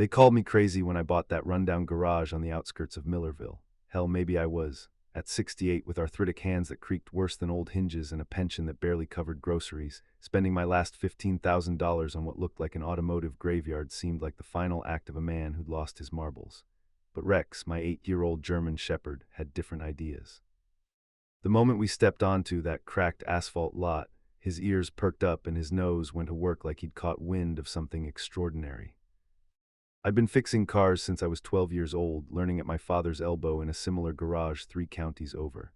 They called me crazy when I bought that rundown garage on the outskirts of Millerville. Hell, maybe I was. At 68, with arthritic hands that creaked worse than old hinges and a pension that barely covered groceries, spending my last $15,000 on what looked like an automotive graveyard seemed like the final act of a man who'd lost his marbles. But Rex, my 8-year-old German shepherd, had different ideas. The moment we stepped onto that cracked asphalt lot, his ears perked up and his nose went to work like he'd caught wind of something extraordinary. I'd been fixing cars since I was 12 years old, learning at my father's elbow in a similar garage 3 counties over.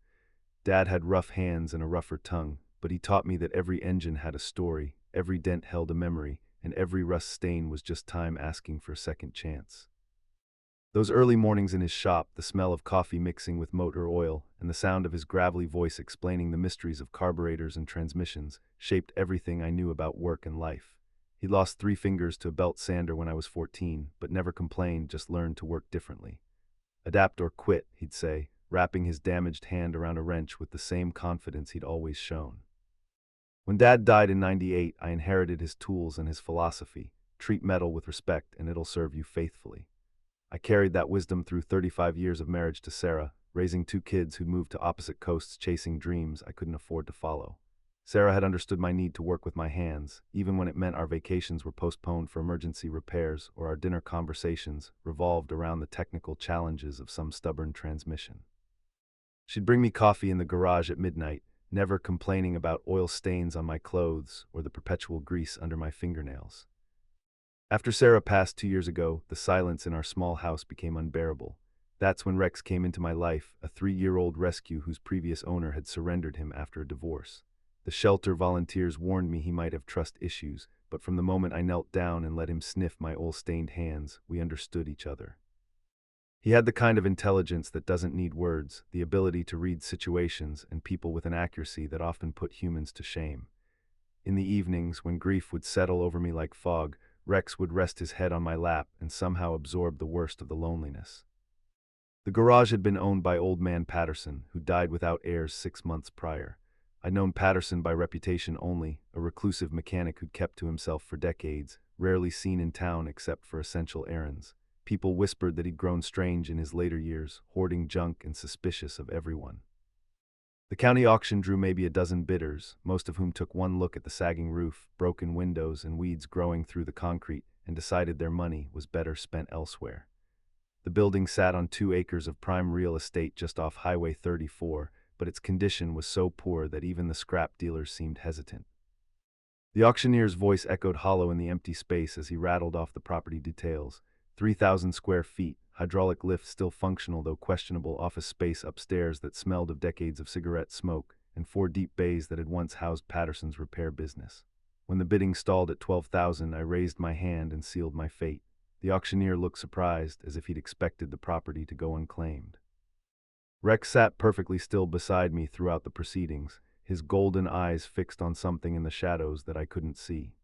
Dad had rough hands and a rougher tongue, but he taught me that every engine had a story, every dent held a memory, and every rust stain was just time asking for a second chance. Those early mornings in his shop, the smell of coffee mixing with motor oil, and the sound of his gravelly voice explaining the mysteries of carburetors and transmissions, shaped everything I knew about work and life. He lost 3 fingers to a belt sander when I was 14, but never complained, just learned to work differently. Adapt or quit, he'd say, wrapping his damaged hand around a wrench with the same confidence he'd always shown. When Dad died in '98, I inherited his tools and his philosophy: treat metal with respect and it'll serve you faithfully. I carried that wisdom through 35 years of marriage to Sarah, raising 2 kids who'd moved to opposite coasts chasing dreams I couldn't afford to follow. Sarah had understood my need to work with my hands, even when it meant our vacations were postponed for emergency repairs or our dinner conversations revolved around the technical challenges of some stubborn transmission. She'd bring me coffee in the garage at midnight, never complaining about oil stains on my clothes or the perpetual grease under my fingernails. After Sarah passed 2 years ago, the silence in our small house became unbearable. That's when Rex came into my life, a 3-year-old rescue whose previous owner had surrendered him after a divorce. The shelter volunteers warned me he might have trust issues, but from the moment I knelt down and let him sniff my oil-stained hands, we understood each other. He had the kind of intelligence that doesn't need words, the ability to read situations and people with an accuracy that often put humans to shame. In the evenings, when grief would settle over me like fog, Rex would rest his head on my lap and somehow absorb the worst of the loneliness. The garage had been owned by Old Man Patterson, who died without heirs 6 months prior. I'd known Patterson by reputation only, a reclusive mechanic who'd kept to himself for decades, rarely seen in town except for essential errands. People whispered that he'd grown strange in his later years, hoarding junk and suspicious of everyone. The county auction drew maybe a dozen bidders, most of whom took one look at the sagging roof, broken windows, and weeds growing through the concrete, and decided their money was better spent elsewhere. The building sat on 2 acres of prime real estate just off Highway 34, but its condition was so poor that even the scrap dealers seemed hesitant. The auctioneer's voice echoed hollow in the empty space as he rattled off the property details: 3,000 square feet, hydraulic lift still functional though questionable, office space upstairs that smelled of decades of cigarette smoke, and 4 deep bays that had once housed Patterson's repair business. When the bidding stalled at 12,000, I raised my hand and sealed my fate. The auctioneer looked surprised, as if he'd expected the property to go unclaimed. Rex sat perfectly still beside me throughout the proceedings, his golden eyes fixed on something in the shadows that I couldn't see.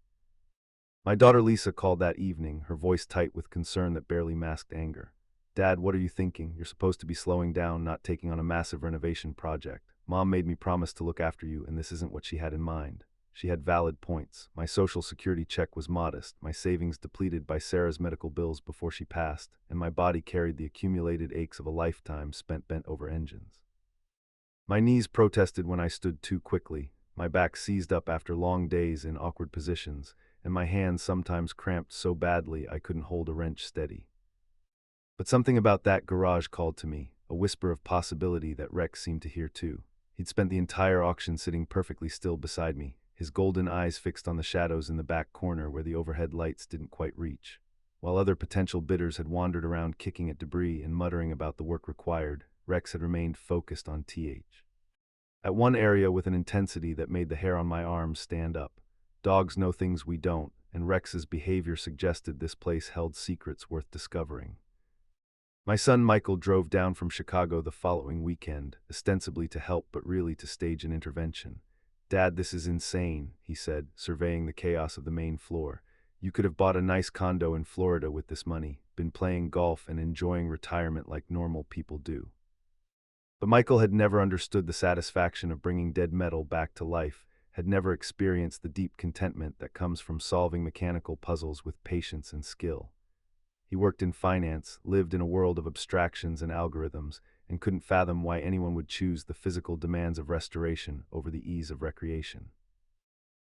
My daughter Lisa called that evening, her voice tight with concern that barely masked anger. "Dad, what are you thinking? You're supposed to be slowing down, not taking on a massive renovation project. Mom made me promise to look after you, and this isn't what she had in mind." She had valid points. My social security check was modest, my savings depleted by Sarah's medical bills before she passed, and my body carried the accumulated aches of a lifetime spent bent over engines. My knees protested when I stood too quickly, my back seized up after long days in awkward positions, and my hands sometimes cramped so badly I couldn't hold a wrench steady. But something about that garage called to me, a whisper of possibility that Rex seemed to hear too. He'd spent the entire auction sitting perfectly still beside me, his golden eyes fixed on the shadows in the back corner where the overhead lights didn't quite reach. While other potential bidders had wandered around kicking at debris and muttering about the work required, Rex had remained focused on at one area with an intensity that made the hair on my arms stand up. Dogs know things we don't, and Rex's behavior suggested this place held secrets worth discovering. My son Michael drove down from Chicago the following weekend, ostensibly to help but really to stage an intervention. "Dad, this is insane," he said, surveying the chaos of the main floor. "You could have bought a nice condo in Florida with this money, been playing golf and enjoying retirement like normal people do." But Michael had never understood the satisfaction of bringing dead metal back to life, had never experienced the deep contentment that comes from solving mechanical puzzles with patience and skill. He worked in finance, lived in a world of abstractions and algorithms, and couldn't fathom why anyone would choose the physical demands of restoration over the ease of recreation.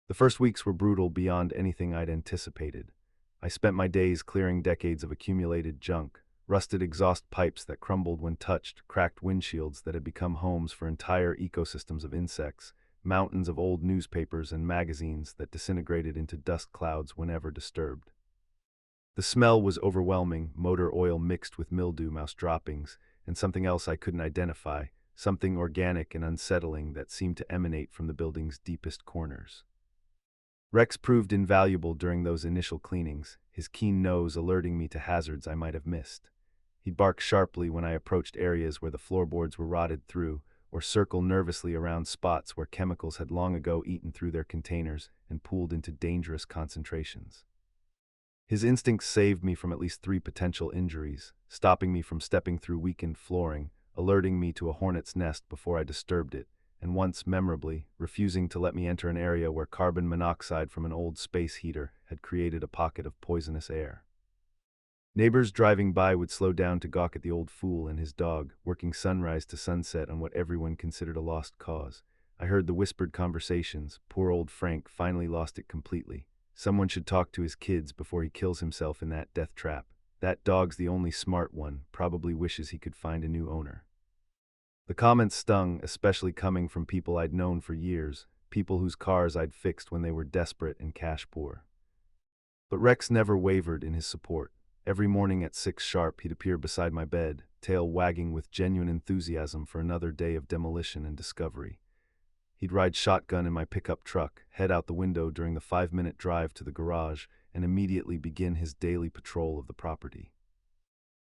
The first weeks were brutal beyond anything I'd anticipated. I spent my days clearing decades of accumulated junk, rusted exhaust pipes that crumbled when touched, cracked windshields that had become homes for entire ecosystems of insects, mountains of old newspapers and magazines that disintegrated into dust clouds whenever disturbed. The smell was overwhelming, motor oil mixed with mildew mouse droppings, and something else I couldn't identify, something organic and unsettling that seemed to emanate from the building's deepest corners. Rex proved invaluable during those initial cleanings, his keen nose alerting me to hazards I might have missed. He'd bark sharply when I approached areas where the floorboards were rotted through, or circle nervously around spots where chemicals had long ago eaten through their containers and pooled into dangerous concentrations. His instincts saved me from at least 3 potential injuries, stopping me from stepping through weakened flooring, alerting me to a hornet's nest before I disturbed it, and once, memorably, refusing to let me enter an area where carbon monoxide from an old space heater had created a pocket of poisonous air. Neighbors driving by would slow down to gawk at the old fool and his dog, working sunrise to sunset on what everyone considered a lost cause. I heard the whispered conversations. Poor old Frank finally lost it completely. Someone should talk to his kids before he kills himself in that death trap. That dog's the only smart one, probably wishes he could find a new owner. The comments stung, especially coming from people I'd known for years, people whose cars I'd fixed when they were desperate and cash poor. But Rex never wavered in his support. Every morning at 6 sharp he'd appear beside my bed, tail wagging with genuine enthusiasm for another day of demolition and discovery. He'd ride shotgun in my pickup truck, head out the window during the 5-minute drive to the garage, and immediately begin his daily patrol of the property.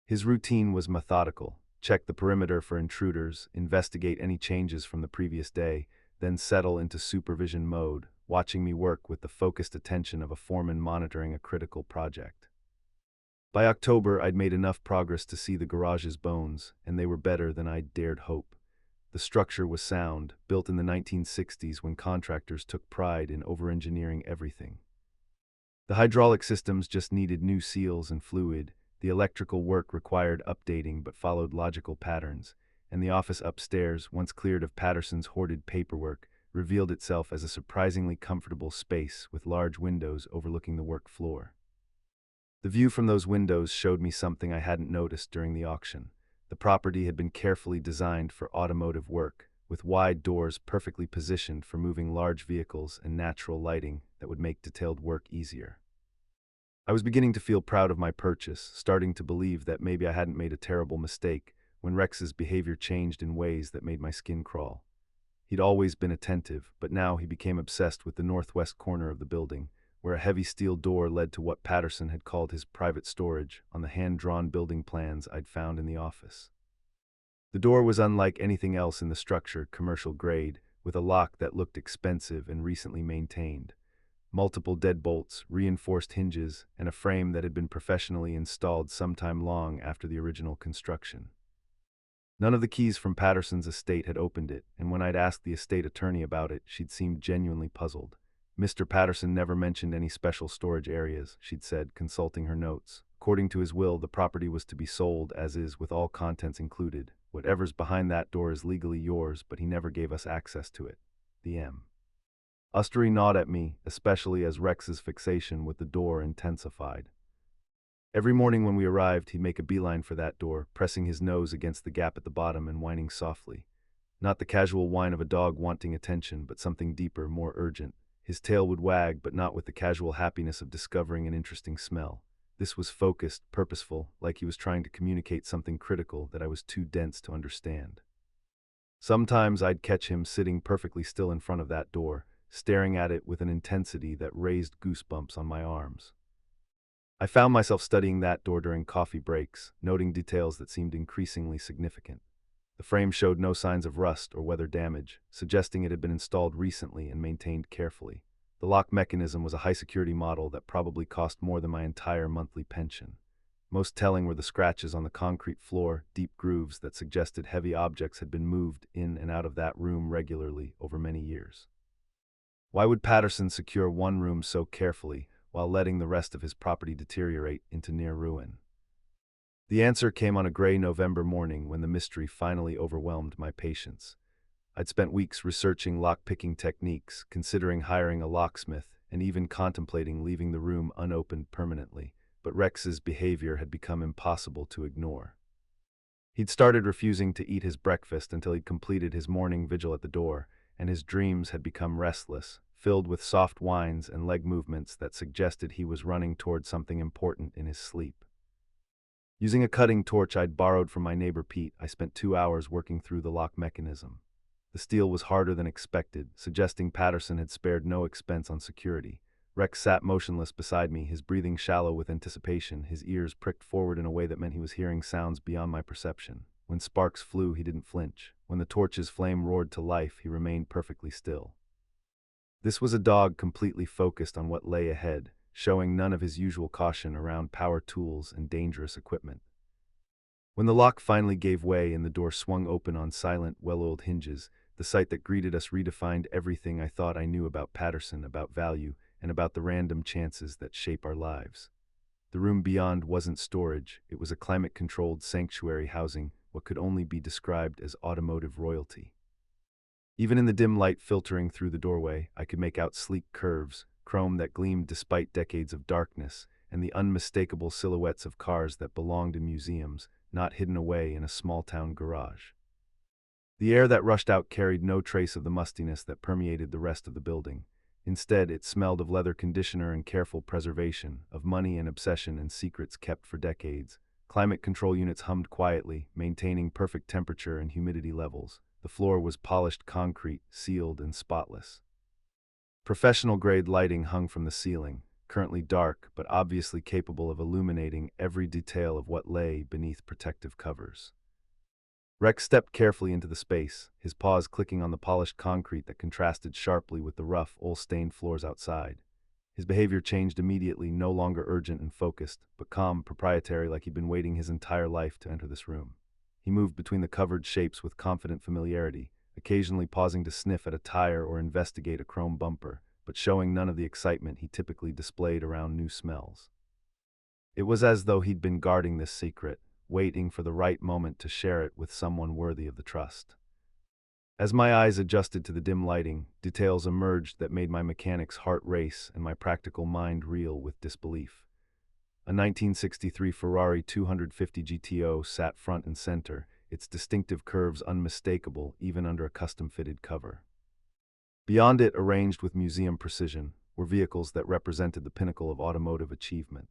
His routine was methodical: check the perimeter for intruders, investigate any changes from the previous day, then settle into supervision mode, watching me work with the focused attention of a foreman monitoring a critical project. By October, I'd made enough progress to see the garage's bones, and they were better than I'd dared hope. The structure was sound, built in the 1960s when contractors took pride in over-engineering everything. The hydraulic systems just needed new seals and fluid, the electrical work required updating but followed logical patterns, and the office upstairs, once cleared of Patterson's hoarded paperwork, revealed itself as a surprisingly comfortable space with large windows overlooking the work floor. The view from those windows showed me something I hadn't noticed during the auction. The property had been carefully designed for automotive work, with wide doors perfectly positioned for moving large vehicles and natural lighting that would make detailed work easier. I was beginning to feel proud of my purchase, starting to believe that maybe I hadn't made a terrible mistake, when Rex's behavior changed in ways that made my skin crawl. He'd always been attentive, but now he became obsessed with the northwest corner of the building, where a heavy steel door led to what Patterson had called his private storage on the hand-drawn building plans I'd found in the office. The door was unlike anything else in the structure, commercial grade, with a lock that looked expensive and recently maintained. Multiple deadbolts, reinforced hinges, and a frame that had been professionally installed sometime long after the original construction. None of the keys from Patterson's estate had opened it, and when I'd asked the estate attorney about it, she'd seemed genuinely puzzled. Mr. Patterson never mentioned any special storage areas, she'd said, consulting her notes. According to his will, the property was to be sold as is, with all contents included. Whatever's behind that door is legally yours, but he never gave us access to it. The M. Ustery gnawed at me, especially as Rex's fixation with the door intensified. Every morning when we arrived, he'd make a beeline for that door, pressing his nose against the gap at the bottom and whining softly. Not the casual whine of a dog wanting attention, but something deeper, more urgent. His tail would wag, but not with the casual happiness of discovering an interesting smell. This was focused, purposeful, like he was trying to communicate something critical that I was too dense to understand. Sometimes I'd catch him sitting perfectly still in front of that door, staring at it with an intensity that raised goosebumps on my arms. I found myself studying that door during coffee breaks, noting details that seemed increasingly significant. The frame showed no signs of rust or weather damage, suggesting it had been installed recently and maintained carefully. The lock mechanism was a high-security model that probably cost more than my entire monthly pension. Most telling were the scratches on the concrete floor, deep grooves that suggested heavy objects had been moved in and out of that room regularly over many years. Why would Patterson secure one room so carefully while letting the rest of his property deteriorate into near ruin? The answer came on a gray November morning when the mystery finally overwhelmed my patience. I'd spent weeks researching lock-picking techniques, considering hiring a locksmith, and even contemplating leaving the room unopened permanently, but Rex's behavior had become impossible to ignore. He'd started refusing to eat his breakfast until he'd completed his morning vigil at the door, and his dreams had become restless, filled with soft whines and leg movements that suggested he was running toward something important in his sleep. Using a cutting torch I'd borrowed from my neighbor Pete, I spent 2 hours working through the lock mechanism. The steel was harder than expected, suggesting Patterson had spared no expense on security. Rex sat motionless beside me, his breathing shallow with anticipation, his ears pricked forward in a way that meant he was hearing sounds beyond my perception. When sparks flew, he didn't flinch. When the torch's flame roared to life, he remained perfectly still. This was a dog completely focused on what lay ahead, showing none of his usual caution around power tools and dangerous equipment. When the lock finally gave way and the door swung open on silent, well-oiled hinges, the sight that greeted us redefined everything I thought I knew about Patterson, about value, and about the random chances that shape our lives. The room beyond wasn't storage, it was a climate-controlled sanctuary housing what could only be described as automotive royalty. Even in the dim light filtering through the doorway, I could make out sleek curves, chrome that gleamed despite decades of darkness, and the unmistakable silhouettes of cars that belonged in museums, not hidden away in a small-town garage. The air that rushed out carried no trace of the mustiness that permeated the rest of the building. Instead, it smelled of leather conditioner and careful preservation, of money and obsession and secrets kept for decades. Climate control units hummed quietly, maintaining perfect temperature and humidity levels. The floor was polished concrete, sealed and spotless. Professional-grade lighting hung from the ceiling, currently dark but obviously capable of illuminating every detail of what lay beneath protective covers. Rex stepped carefully into the space, his paws clicking on the polished concrete that contrasted sharply with the rough, oil-stained floors outside. His behavior changed immediately, no longer urgent and focused, but calm, proprietary, like he'd been waiting his entire life to enter this room. He moved between the covered shapes with confident familiarity, occasionally pausing to sniff at a tire or investigate a chrome bumper, but showing none of the excitement he typically displayed around new smells. It was as though he'd been guarding this secret, waiting for the right moment to share it with someone worthy of the trust. As my eyes adjusted to the dim lighting, details emerged that made my mechanic's heart race and my practical mind reel with disbelief. A 1963 Ferrari 250 GTO sat front and center, its distinctive curves unmistakable even under a custom-fitted cover. Beyond it, arranged with museum precision, were vehicles that represented the pinnacle of automotive achievement.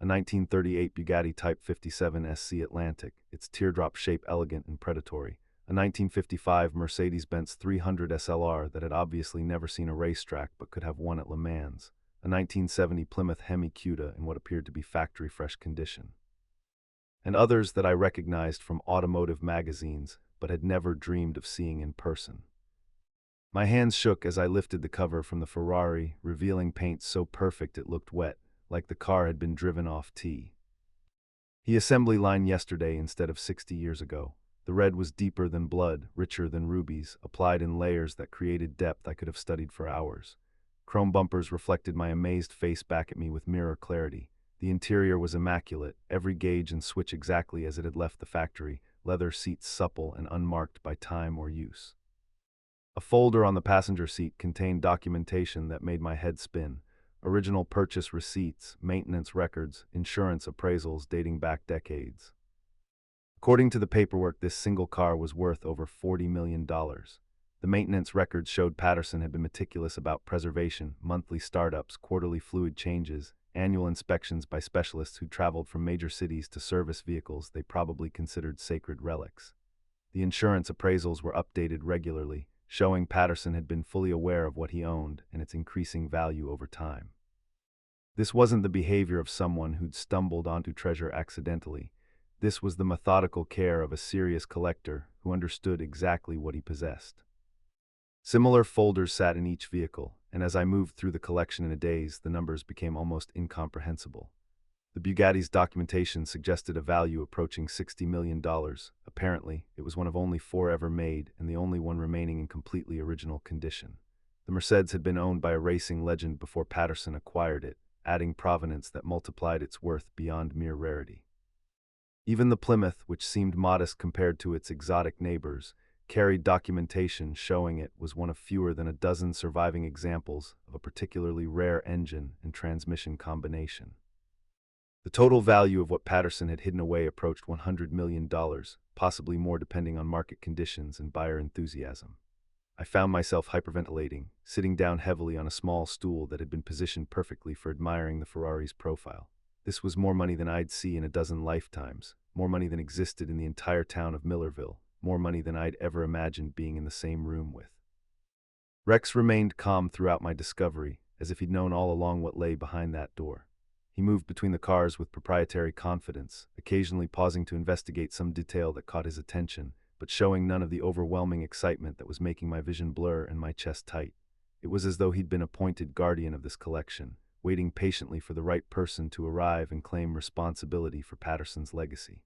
A 1938 Bugatti Type 57 SC Atlantic, its teardrop shape elegant and predatory. A 1955 Mercedes-Benz 300 SLR that had obviously never seen a racetrack but could have won at Le Mans. A 1970 Plymouth Hemi Cuda in what appeared to be factory-fresh condition. And others that I recognized from automotive magazines but had never dreamed of seeing in person. My hands shook as I lifted the cover from the Ferrari, revealing paint so perfect it looked wet, like the car had been driven off T. The assembly line yesterday instead of 60 years ago. The red was deeper than blood, richer than rubies, applied in layers that created depth I could have studied for hours. Chrome bumpers reflected my amazed face back at me with mirror clarity. The interior was immaculate, every gauge and switch exactly as it had left the factory, leather seats supple and unmarked by time or use. A folder on the passenger seat contained documentation that made my head spin. Original purchase receipts, maintenance records, insurance appraisals dating back decades. According to the paperwork, this single car was worth over $40 million. The maintenance records showed Patterson had been meticulous about preservation, monthly startups, quarterly fluid changes, annual inspections by specialists who traveled from major cities to service vehicles they probably considered sacred relics. The insurance appraisals were updated regularly, showing Patterson had been fully aware of what he owned and its increasing value over time. This wasn't the behavior of someone who'd stumbled onto treasure accidentally. This was the methodical care of a serious collector who understood exactly what he possessed. Similar folders sat in each vehicle, and as I moved through the collection in a daze, the numbers became almost incomprehensible. The Bugatti's documentation suggested a value approaching $60 million. Apparently, it was one of only 4 ever made and the only one remaining in completely original condition. The Mercedes had been owned by a racing legend before Patterson acquired it, adding provenance that multiplied its worth beyond mere rarity. Even the Plymouth, which seemed modest compared to its exotic neighbors, carried documentation showing it was one of fewer than a dozen surviving examples of a particularly rare engine and transmission combination. The total value of what Patterson had hidden away approached $100 million, possibly more depending on market conditions and buyer enthusiasm. I found myself hyperventilating, sitting down heavily on a small stool that had been positioned perfectly for admiring the Ferrari's profile. This was more money than I'd see in a dozen lifetimes, more money than existed in the entire town of Millerville, more money than I'd ever imagined being in the same room with. Rex remained calm throughout my discovery, as if he'd known all along what lay behind that door. He moved between the cars with proprietary confidence, occasionally pausing to investigate some detail that caught his attention, but showing none of the overwhelming excitement that was making my vision blur and my chest tight. It was as though he'd been appointed guardian of this collection, waiting patiently for the right person to arrive and claim responsibility for Patterson's legacy.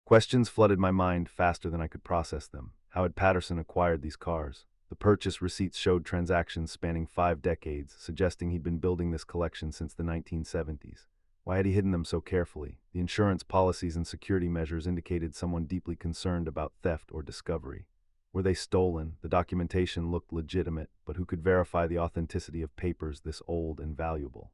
Questions flooded my mind faster than I could process them. How had Patterson acquired these cars? The purchase receipts showed transactions spanning 5 decades, suggesting he'd been building this collection since the 1970s. Why had he hidden them so carefully? The insurance policies and security measures indicated someone deeply concerned about theft or discovery. Were they stolen? The documentation looked legitimate, but who could verify the authenticity of papers this old and valuable?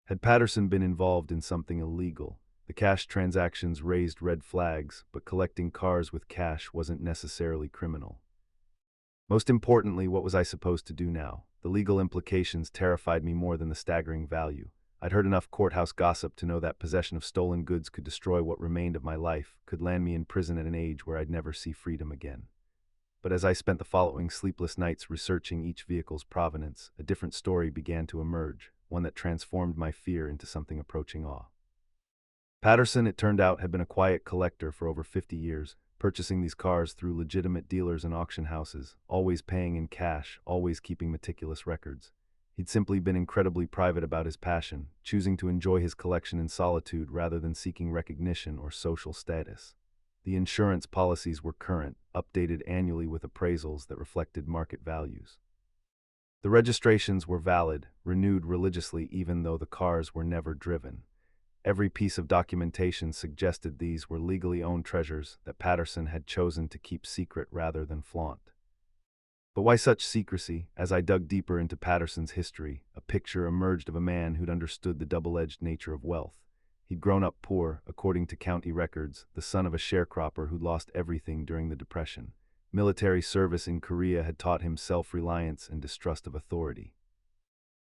Had Patterson been involved in something illegal? The cash transactions raised red flags, but collecting cars with cash wasn't necessarily criminal. Most importantly, what was I supposed to do now? The legal implications terrified me more than the staggering value. I'd heard enough courthouse gossip to know that possession of stolen goods could destroy what remained of my life, could land me in prison at an age where I'd never see freedom again. But as I spent the following sleepless nights researching each vehicle's provenance, a different story began to emerge, one that transformed my fear into something approaching awe. Patterson, it turned out, had been a quiet collector for over 50 years, purchasing these cars through legitimate dealers and auction houses, always paying in cash, always keeping meticulous records. He'd simply been incredibly private about his passion, choosing to enjoy his collection in solitude rather than seeking recognition or social status. The insurance policies were current, updated annually with appraisals that reflected market values. The registrations were valid, renewed religiously even though the cars were never driven. Every piece of documentation suggested these were legally owned treasures that Patterson had chosen to keep secret rather than flaunt. But why such secrecy? As I dug deeper into Patterson's history, a picture emerged of a man who'd understood the double-edged nature of wealth. He'd grown up poor, according to county records, the son of a sharecropper who'd lost everything during the Depression. Military service in Korea had taught him self-reliance and distrust of authority.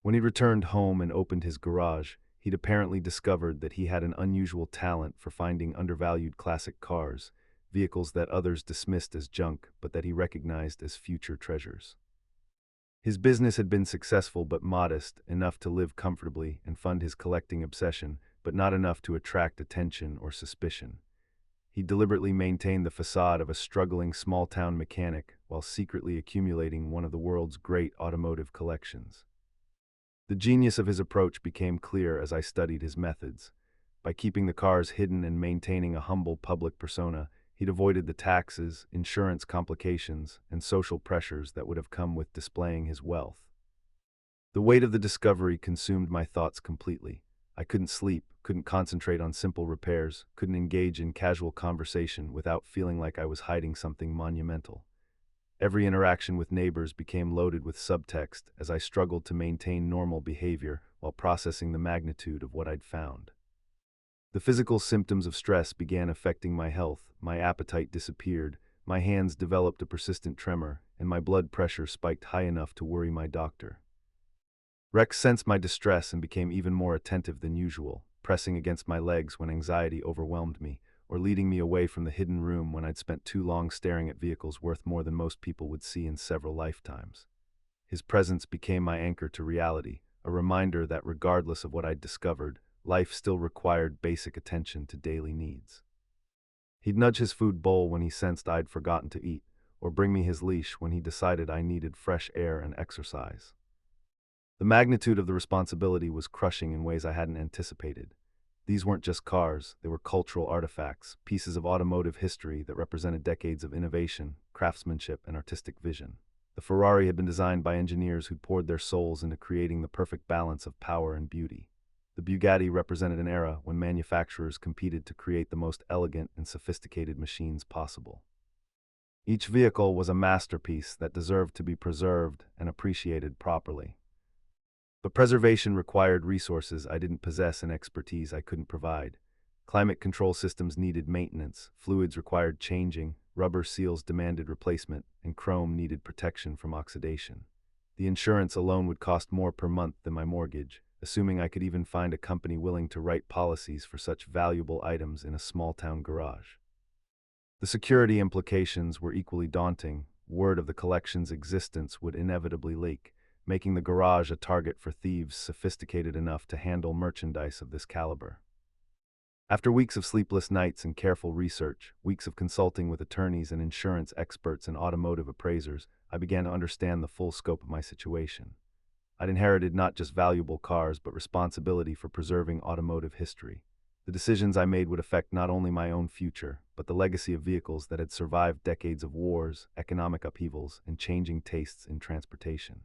When he returned home and opened his garage, he'd apparently discovered that he had an unusual talent for finding undervalued classic cars, vehicles that others dismissed as junk but that he recognized as future treasures. His business had been successful but modest, enough to live comfortably and fund his collecting obsession, but not enough to attract attention or suspicion. He deliberately maintained the facade of a struggling small-town mechanic while secretly accumulating one of the world's great automotive collections. The genius of his approach became clear as I studied his methods. By keeping the cars hidden and maintaining a humble public persona, he'd avoided the taxes, insurance complications, and social pressures that would have come with displaying his wealth. The weight of the discovery consumed my thoughts completely. I couldn't sleep, couldn't concentrate on simple repairs, couldn't engage in casual conversation without feeling like I was hiding something monumental. Every interaction with neighbors became loaded with subtext as I struggled to maintain normal behavior while processing the magnitude of what I'd found. The physical symptoms of stress began affecting my health, my appetite disappeared, my hands developed a persistent tremor, and my blood pressure spiked high enough to worry my doctor. Rex sensed my distress and became even more attentive than usual, pressing against my legs when anxiety overwhelmed me, or leading me away from the hidden room when I'd spent too long staring at vehicles worth more than most people would see in several lifetimes. His presence became my anchor to reality, a reminder that regardless of what I'd discovered, life still required basic attention to daily needs. He'd nudge his food bowl when he sensed I'd forgotten to eat, or bring me his leash when he decided I needed fresh air and exercise. The magnitude of the responsibility was crushing in ways I hadn't anticipated. These weren't just cars, they were cultural artifacts, pieces of automotive history that represented decades of innovation, craftsmanship, and artistic vision. The Ferrari had been designed by engineers who'd poured their souls into creating the perfect balance of power and beauty. The Bugatti represented an era when manufacturers competed to create the most elegant and sophisticated machines possible. Each vehicle was a masterpiece that deserved to be preserved and appreciated properly. But preservation required resources I didn't possess and expertise I couldn't provide. Climate control systems needed maintenance, fluids required changing, rubber seals demanded replacement, and chrome needed protection from oxidation. The insurance alone would cost more per month than my mortgage, assuming I could even find a company willing to write policies for such valuable items in a small-town garage. The security implications were equally daunting. Word of the collection's existence would inevitably leak, making the garage a target for thieves sophisticated enough to handle merchandise of this caliber. After weeks of sleepless nights and careful research, weeks of consulting with attorneys and insurance experts and automotive appraisers, I began to understand the full scope of my situation. I'd inherited not just valuable cars, but responsibility for preserving automotive history. The decisions I made would affect not only my own future, but the legacy of vehicles that had survived decades of wars, economic upheavals, and changing tastes in transportation.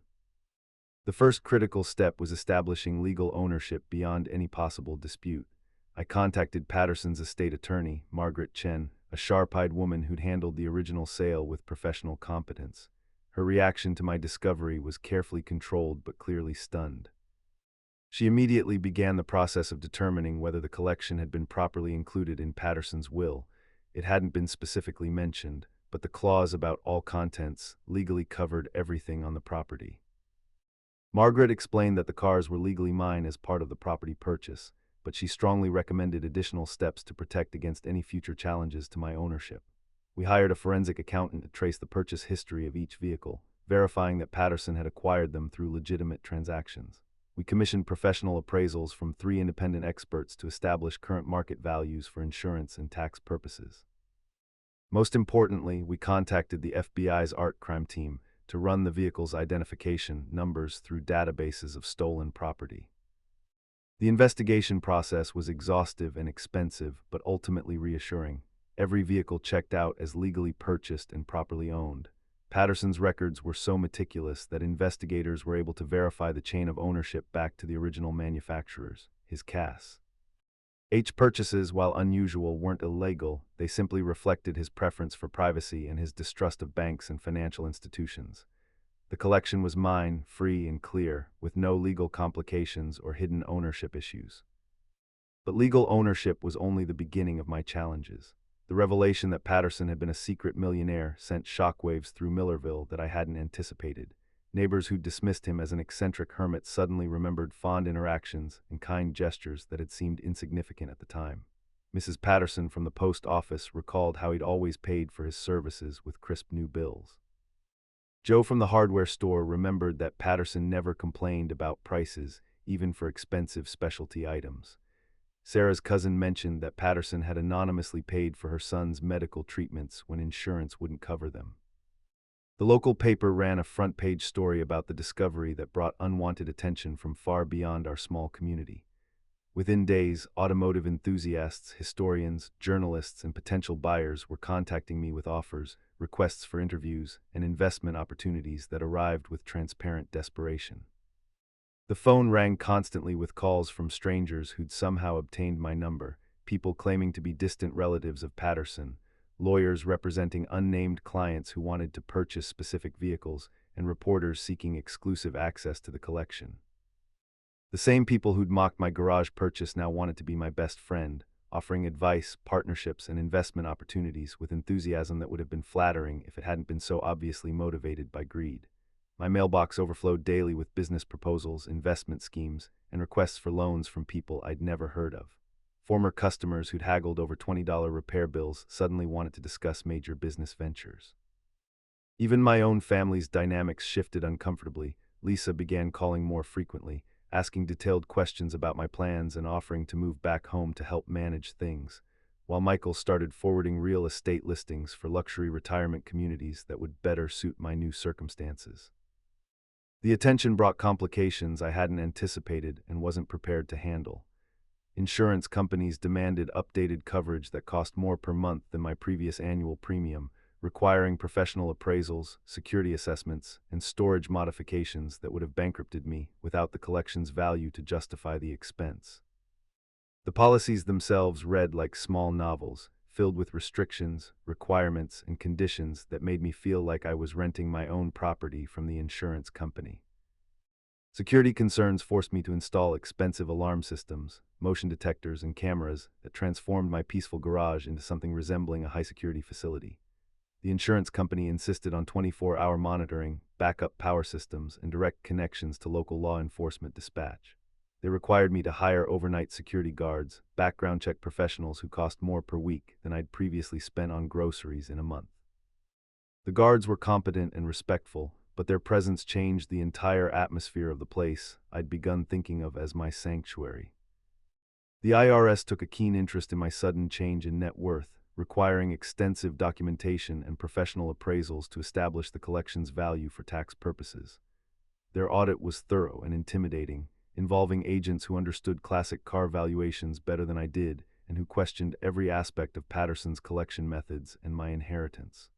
The first critical step was establishing legal ownership beyond any possible dispute. I contacted Patterson's estate attorney, Margaret Chen, a sharp-eyed woman who'd handled the original sale with professional competence. Her reaction to my discovery was carefully controlled but clearly stunned. She immediately began the process of determining whether the collection had been properly included in Patterson's will. It hadn't been specifically mentioned, but the clause about all contents legally covered everything on the property. Margaret explained that the cars were legally mine as part of the property purchase, but she strongly recommended additional steps to protect against any future challenges to my ownership. We hired a forensic accountant to trace the purchase history of each vehicle, verifying that Patterson had acquired them through legitimate transactions. We commissioned professional appraisals from 3 independent experts to establish current market values for insurance and tax purposes. Most importantly, we contacted the FBI's art crime team to run the vehicle's identification numbers through databases of stolen property. The investigation process was exhaustive and expensive, but ultimately reassuring. Every vehicle checked out as legally purchased and properly owned. Patterson's records were so meticulous that investigators were able to verify the chain of ownership back to the original manufacturers, his Cass. H purchases, while unusual, weren't illegal. They simply reflected his preference for privacy and his distrust of banks and financial institutions. The collection was mine, free and clear, with no legal complications or hidden ownership issues. But legal ownership was only the beginning of my challenges. The revelation that Patterson had been a secret millionaire sent shockwaves through Millerville that I hadn't anticipated. Neighbors who dismissed him as an eccentric hermit suddenly remembered fond interactions and kind gestures that had seemed insignificant at the time. Mrs. Patterson from the post office recalled how he'd always paid for his services with crisp new bills. Joe from the hardware store remembered that Patterson never complained about prices, even for expensive specialty items. Sarah's cousin mentioned that Patterson had anonymously paid for her son's medical treatments when insurance wouldn't cover them. The local paper ran a front-page story about the discovery that brought unwanted attention from far beyond our small community. Within days, automotive enthusiasts, historians, journalists, and potential buyers were contacting me with offers, requests for interviews, and investment opportunities that arrived with transparent desperation. The phone rang constantly with calls from strangers who'd somehow obtained my number, people claiming to be distant relatives of Patterson, lawyers representing unnamed clients who wanted to purchase specific vehicles, and reporters seeking exclusive access to the collection. The same people who'd mocked my garage purchase now wanted to be my best friend, offering advice, partnerships, and investment opportunities with enthusiasm that would have been flattering if it hadn't been so obviously motivated by greed. My mailbox overflowed daily with business proposals, investment schemes, and requests for loans from people I'd never heard of. Former customers who'd haggled over $20 repair bills suddenly wanted to discuss major business ventures. Even my own family's dynamics shifted uncomfortably. Lisa began calling more frequently, asking detailed questions about my plans and offering to move back home to help manage things, while Michael started forwarding real estate listings for luxury retirement communities that would better suit my new circumstances. The attention brought complications I hadn't anticipated and wasn't prepared to handle. Insurance companies demanded updated coverage that cost more per month than my previous annual premium, requiring professional appraisals, security assessments, and storage modifications that would have bankrupted me without the collection's value to justify the expense. The policies themselves read like small novels, filled with restrictions, requirements, and conditions that made me feel like I was renting my own property from the insurance company. Security concerns forced me to install expensive alarm systems, motion detectors, and cameras that transformed my peaceful garage into something resembling a high-security facility. The insurance company insisted on 24-hour monitoring, backup power systems, and direct connections to local law enforcement dispatch. They required me to hire overnight security guards, background check professionals who cost more per week than I'd previously spent on groceries in a month. The guards were competent and respectful, but their presence changed the entire atmosphere of the place I'd begun thinking of as my sanctuary. The IRS took a keen interest in my sudden change in net worth, requiring extensive documentation and professional appraisals to establish the collection's value for tax purposes. Their audit was thorough and intimidating, involving agents who understood classic car valuations better than I did and who questioned every aspect of Patterson's collection methods and my inheritance.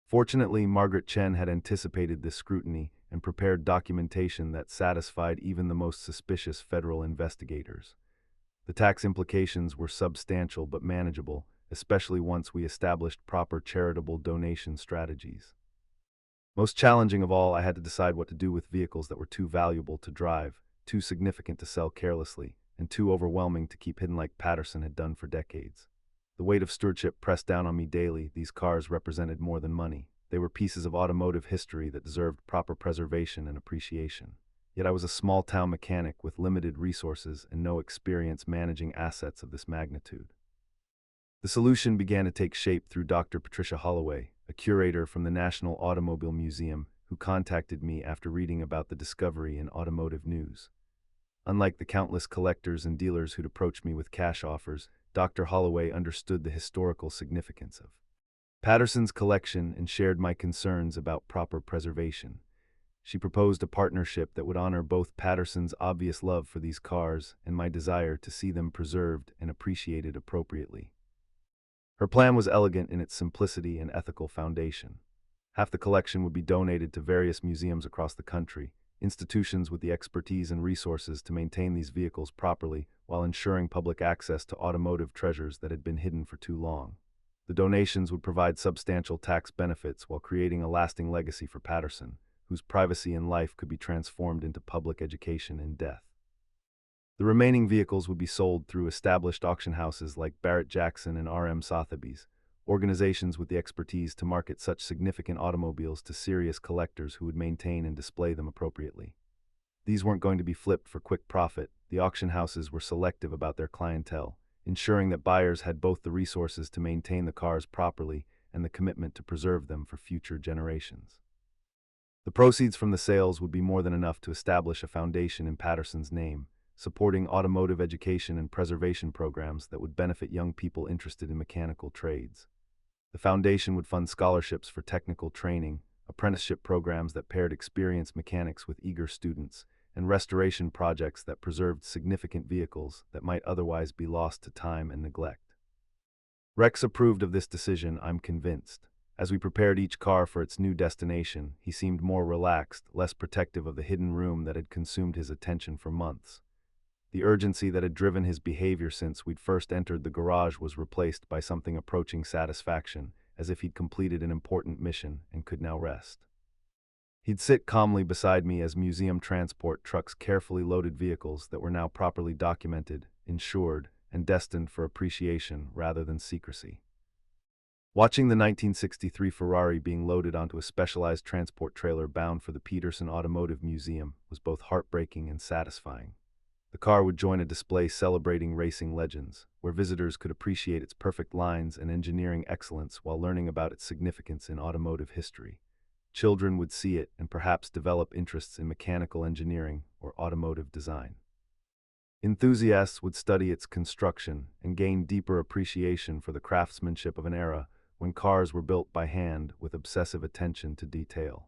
Fortunately, Margaret Chen had anticipated this scrutiny and prepared documentation that satisfied even the most suspicious federal investigators. The tax implications were substantial but manageable, especially once we established proper charitable donation strategies. Most challenging of all, I had to decide what to do with vehicles that were too valuable to drive, too significant to sell carelessly, and too overwhelming to keep hidden like Patterson had done for decades. The weight of stewardship pressed down on me daily. These cars represented more than money. They were pieces of automotive history that deserved proper preservation and appreciation. Yet I was a small-town mechanic with limited resources and no experience managing assets of this magnitude. The solution began to take shape through Dr. Patricia Holloway, a curator from the National Automobile Museum, who contacted me after reading about the discovery in Automotive News. Unlike the countless collectors and dealers who'd approached me with cash offers, Dr. Holloway understood the historical significance of Patterson's collection and shared my concerns about proper preservation. She proposed a partnership that would honor both Patterson's obvious love for these cars and my desire to see them preserved and appreciated appropriately. Her plan was elegant in its simplicity and ethical foundation. Half the collection would be donated to various museums across the country, institutions with the expertise and resources to maintain these vehicles properly while ensuring public access to automotive treasures that had been hidden for too long. The donations would provide substantial tax benefits while creating a lasting legacy for Patterson, whose privacy and life could be transformed into public education in death. The remaining vehicles would be sold through established auction houses like Barrett-Jackson and R.M. Sotheby's, organizations with the expertise to market such significant automobiles to serious collectors who would maintain and display them appropriately. These weren't going to be flipped for quick profit. The auction houses were selective about their clientele, ensuring that buyers had both the resources to maintain the cars properly and the commitment to preserve them for future generations. The proceeds from the sales would be more than enough to establish a foundation in Patterson's name, supporting automotive education and preservation programs that would benefit young people interested in mechanical trades. The foundation would fund scholarships for technical training, apprenticeship programs that paired experienced mechanics with eager students, and restoration projects that preserved significant vehicles that might otherwise be lost to time and neglect. Rex approved of this decision, I'm convinced. As we prepared each car for its new destination, he seemed more relaxed, less protective of the hidden room that had consumed his attention for months. The urgency that had driven his behavior since we'd first entered the garage was replaced by something approaching satisfaction, as if he'd completed an important mission and could now rest. He'd sit calmly beside me as museum transport trucks carefully loaded vehicles that were now properly documented, insured, and destined for appreciation rather than secrecy. Watching the 1963 Ferrari being loaded onto a specialized transport trailer bound for the Peterson Automotive Museum was both heartbreaking and satisfying. The car would join a display celebrating racing legends, where visitors could appreciate its perfect lines and engineering excellence while learning about its significance in automotive history. Children would see it and perhaps develop interests in mechanical engineering or automotive design. Enthusiasts would study its construction and gain deeper appreciation for the craftsmanship of an era when cars were built by hand with obsessive attention to detail.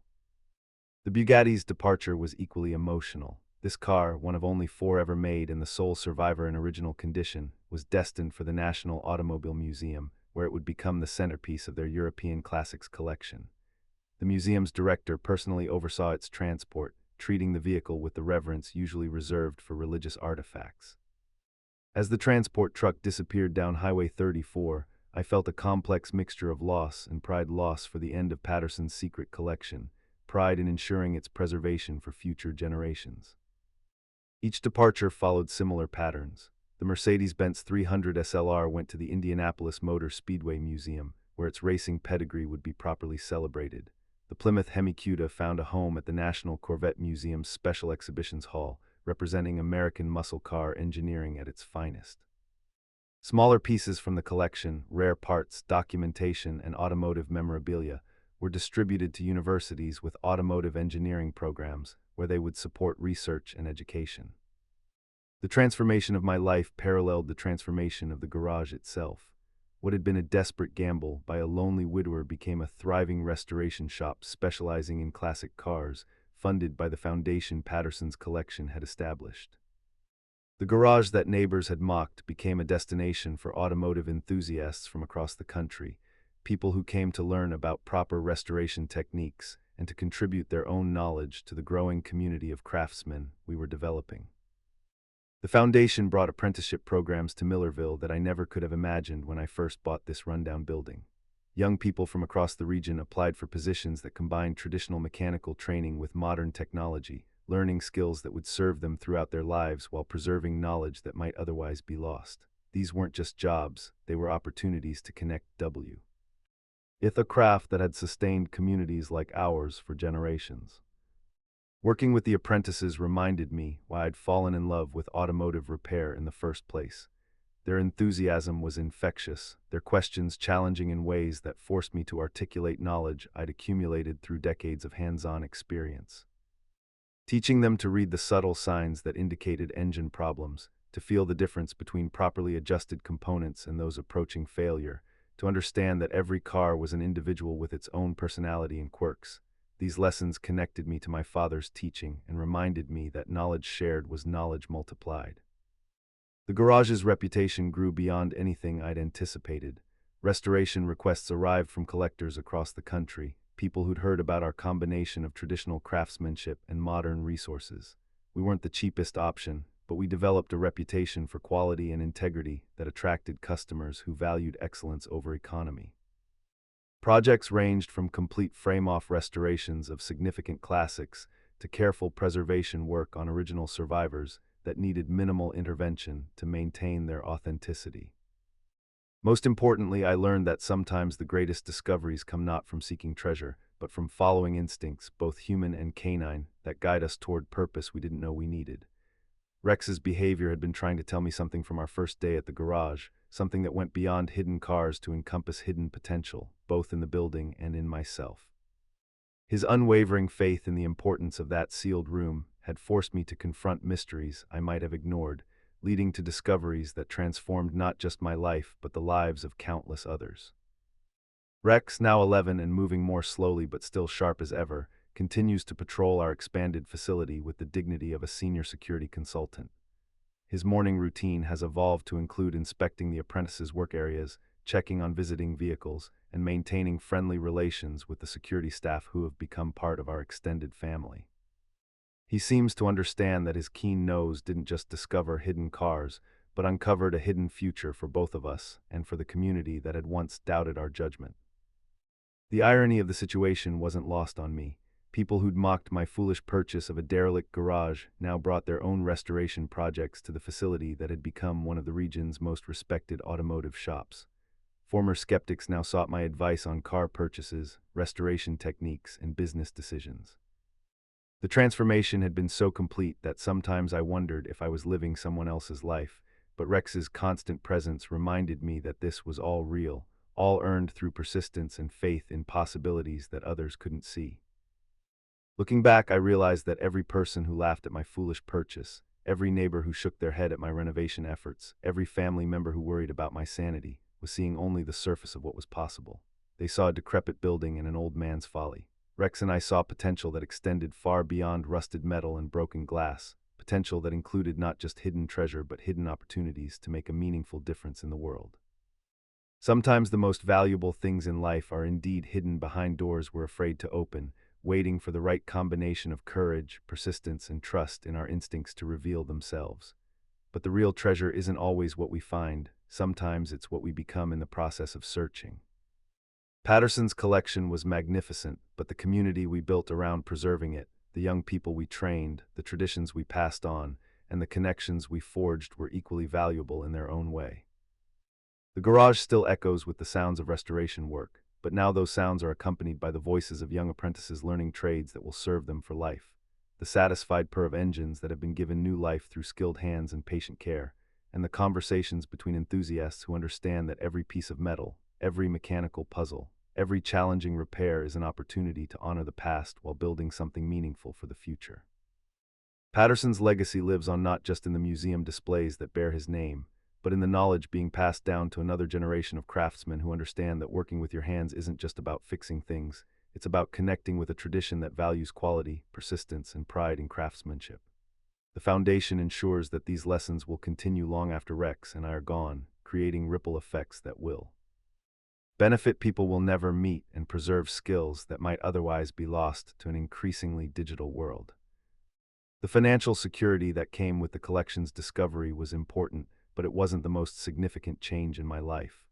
The Bugatti's departure was equally emotional. This car, one of only 4 ever made and the sole survivor in original condition, was destined for the National Automobile Museum, where it would become the centerpiece of their European classics collection. The museum's director personally oversaw its transport, treating the vehicle with the reverence usually reserved for religious artifacts. As the transport truck disappeared down Highway 34, I felt a complex mixture of loss and pride. Loss for the end of Patterson's secret collection, pride in ensuring its preservation for future generations. Each departure followed similar patterns. The Mercedes-Benz 300 SLR went to the Indianapolis Motor Speedway Museum, where its racing pedigree would be properly celebrated. The Plymouth Hemi-Cuda found a home at the National Corvette Museum's Special Exhibitions Hall, representing American muscle car engineering at its finest. Smaller pieces from the collection, rare parts, documentation, and automotive memorabilia, were distributed to universities with automotive engineering programs where they would support research and education. The transformation of my life paralleled the transformation of the garage itself. What had been a desperate gamble by a lonely widower became a thriving restoration shop specializing in classic cars, funded by the foundation Patterson's collection had established. The garage that neighbors had mocked became a destination for automotive enthusiasts from across the country, people who came to learn about proper restoration techniques and to contribute their own knowledge to the growing community of craftsmen we were developing. The foundation brought apprenticeship programs to Millerville that I never could have imagined when I first bought this rundown building. Young people from across the region applied for positions that combined traditional mechanical training with modern technology, learning skills that would serve them throughout their lives while preserving knowledge that might otherwise be lost. These weren't just jobs, they were opportunities to connect with a craft that had sustained communities like ours for generations. Working with the apprentices reminded me why I'd fallen in love with automotive repair in the first place. Their enthusiasm was infectious, their questions challenging in ways that forced me to articulate knowledge I'd accumulated through decades of hands-on experience. Teaching them to read the subtle signs that indicated engine problems, to feel the difference between properly adjusted components and those approaching failure, to understand that every car was an individual with its own personality and quirks. These lessons connected me to my father's teaching and reminded me that knowledge shared was knowledge multiplied. The garage's reputation grew beyond anything I'd anticipated. Restoration requests arrived from collectors across the country, people who'd heard about our combination of traditional craftsmanship and modern resources. We weren't the cheapest option, but we developed a reputation for quality and integrity that attracted customers who valued excellence over economy. Projects ranged from complete frame-off restorations of significant classics to careful preservation work on original survivors that needed minimal intervention to maintain their authenticity. Most importantly, I learned that sometimes the greatest discoveries come not from seeking treasure, but from following instincts, both human and canine, that guide us toward purpose we didn't know we needed. Rex's behavior had been trying to tell me something from our first day at the garage, something that went beyond hidden cars to encompass hidden potential, both in the building and in myself. His unwavering faith in the importance of that sealed room had forced me to confront mysteries I might have ignored, leading to discoveries that transformed not just my life but the lives of countless others. Rex, now 11 and moving more slowly but still sharp as ever, continues to patrol our expanded facility with the dignity of a senior security consultant. His morning routine has evolved to include inspecting the apprentices' work areas, checking on visiting vehicles, and maintaining friendly relations with the security staff who have become part of our extended family. He seems to understand that his keen nose didn't just discover hidden cars, but uncovered a hidden future for both of us and for the community that had once doubted our judgment. The irony of the situation wasn't lost on me. People who'd mocked my foolish purchase of a derelict garage now brought their own restoration projects to the facility that had become one of the region's most respected automotive shops. Former skeptics now sought my advice on car purchases, restoration techniques, and business decisions. The transformation had been so complete that sometimes I wondered if I was living someone else's life, but Rex's constant presence reminded me that this was all real, all earned through persistence and faith in possibilities that others couldn't see. Looking back, I realized that every person who laughed at my foolish purchase, every neighbor who shook their head at my renovation efforts, every family member who worried about my sanity, was seeing only the surface of what was possible. They saw a decrepit building and an old man's folly. Rex and I saw potential that extended far beyond rusted metal and broken glass, potential that included not just hidden treasure but hidden opportunities to make a meaningful difference in the world. Sometimes the most valuable things in life are indeed hidden behind doors we're afraid to open, waiting for the right combination of courage, persistence, and trust in our instincts to reveal themselves. But the real treasure isn't always what we find, sometimes it's what we become in the process of searching. Patterson's collection was magnificent, but the community we built around preserving it, the young people we trained, the traditions we passed on, and the connections we forged were equally valuable in their own way. The garage still echoes with the sounds of restoration work, but now those sounds are accompanied by the voices of young apprentices learning trades that will serve them for life. The satisfied purr of engines that have been given new life through skilled hands and patient care, and the conversations between enthusiasts who understand that every piece of metal, every mechanical puzzle, every challenging repair is an opportunity to honor the past while building something meaningful for the future. Patterson's legacy lives on not just in the museum displays that bear his name, but in the knowledge being passed down to another generation of craftsmen who understand that working with your hands isn't just about fixing things, it's about connecting with a tradition that values quality, persistence, and pride in craftsmanship. The foundation ensures that these lessons will continue long after Rex and I are gone, creating ripple effects that will benefit people we'll never meet and preserve skills that might otherwise be lost to an increasingly digital world. The financial security that came with the collection's discovery was important, but it wasn't the most significant change in my life.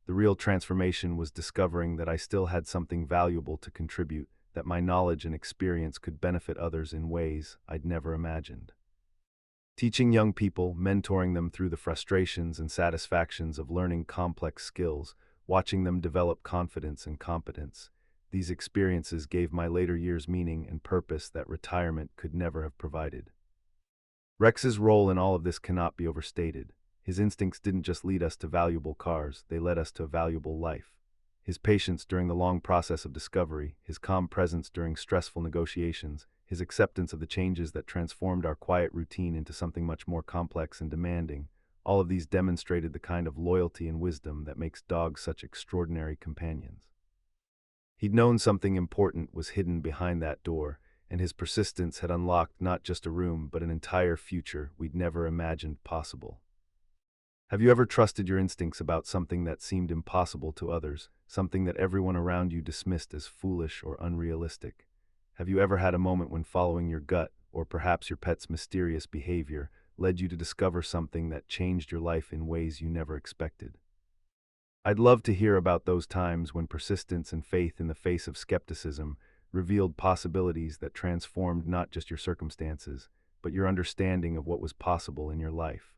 The real transformation was discovering that I still had something valuable to contribute, that my knowledge and experience could benefit others in ways I'd never imagined. Teaching young people, mentoring them through the frustrations and satisfactions of learning complex skills, watching them develop confidence and competence, these experiences gave my later years meaning and purpose that retirement could never have provided. Rex's role in all of this cannot be overstated. His instincts didn't just lead us to valuable cars, they led us to a valuable life. His patience during the long process of discovery, his calm presence during stressful negotiations, his acceptance of the changes that transformed our quiet routine into something much more complex and demanding, all of these demonstrated the kind of loyalty and wisdom that makes dogs such extraordinary companions. He'd known something important was hidden behind that door, and his persistence had unlocked not just a room but an entire future we'd never imagined possible. Have you ever trusted your instincts about something that seemed impossible to others, something that everyone around you dismissed as foolish or unrealistic? Have you ever had a moment when following your gut, or perhaps your pet's mysterious behavior, led you to discover something that changed your life in ways you never expected? I'd love to hear about those times when persistence and faith in the face of skepticism revealed possibilities that transformed not just your circumstances, but your understanding of what was possible in your life.